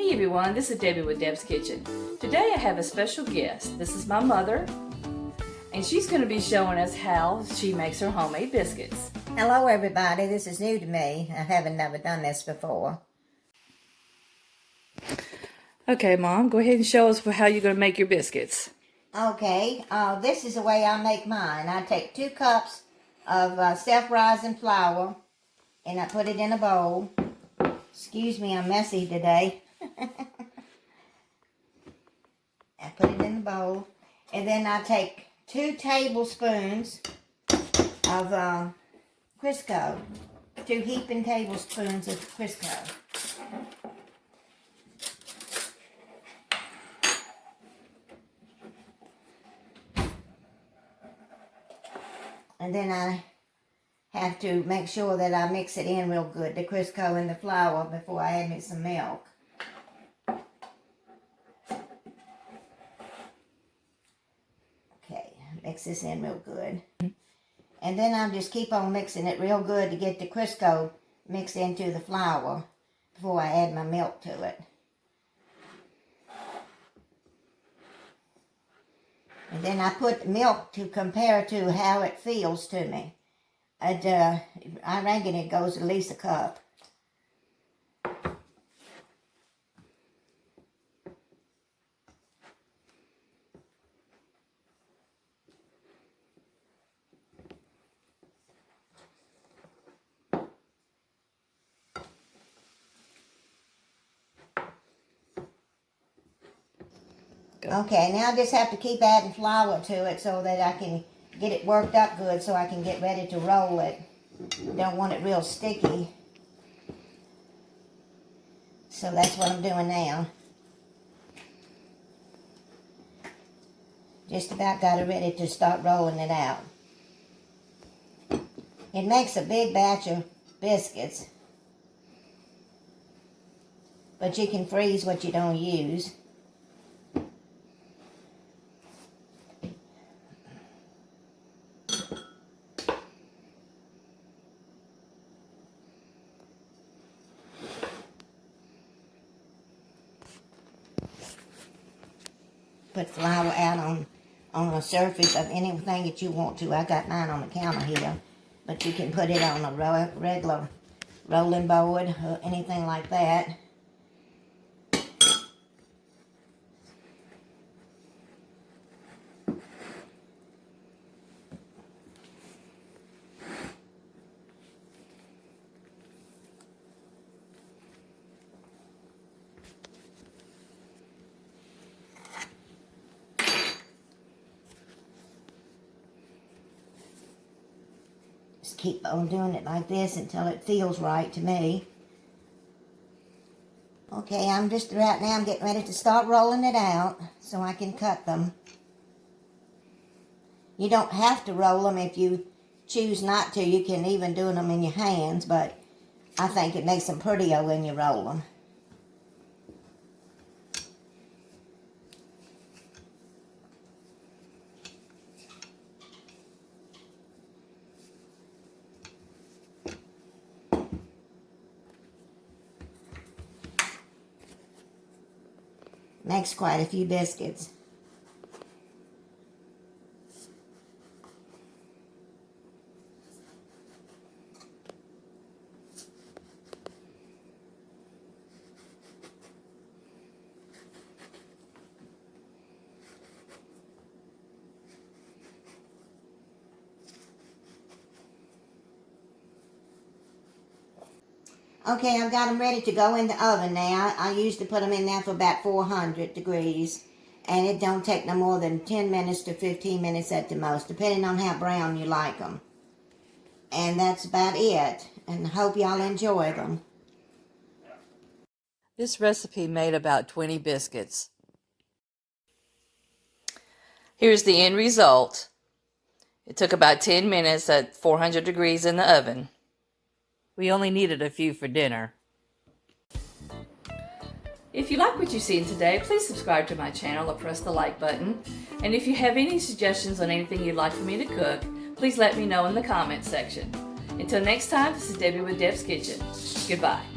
Hey everyone, this is Debbie with Deb's Kitchen. Today I have a special guest. This is my mother, and she's going to be showing us how she makes her homemade biscuits. Hello everybody, this is new to me. I haven't never done this before. Okay, Mom, go ahead and show us how you're going to make your biscuits. Okay, this is the way I make mine. I take 2 cups of self-rising flour and I put it in a bowl. Excuse me, I'm messy today. I put it in the bowl, and then I take 2 tablespoons of Crisco, 2 heaping tablespoons of Crisco. And then I have to make sure that I mix it in real good, the Crisco and the flour, before I add me some milk. Okay, mix this in real good. And then I'll just keep on mixing it real good to get the Crisco mixed into the flour before I add my milk to it. And then I put milk to compare to how it feels to me. I reckon it goes at least a cup. Okay, now I just have to keep adding flour to it so that I can get it worked up good so I can get ready to roll it. Don't want it real sticky. So that's what I'm doing now. Just about got it ready to start rolling it out. It makes a big batch of biscuits, but you can freeze what you don't use. Put flour out on a surface of anything that you want to. I got mine on the counter here, but you can put it on a regular rolling board or anything like that. Just keep on doing it like this until it feels right to me. Okay, I'm just right now, I'm getting ready to start rolling it out so I can cut them. You don't have to roll them if you choose not to. You can even do them in your hands, but I think it makes them prettier when you roll them. Makes quite a few biscuits. Okay, I've got them ready to go in the oven now. I usually put them in there for about 400 degrees. And it don't take no more than 10 minutes to 15 minutes at the most, depending on how brown you like them. And that's about it. And I hope y'all enjoy them. This recipe made about 20 biscuits. Here's the end result. It took about 10 minutes at 400 degrees in the oven. We only needed a few for dinner. If you like what you've seen today, please subscribe to my channel or press the like button. And if you have any suggestions on anything you'd like for me to cook, please let me know in the comments section. Until next time, this is Debbie with Deb's Kitchen. Goodbye.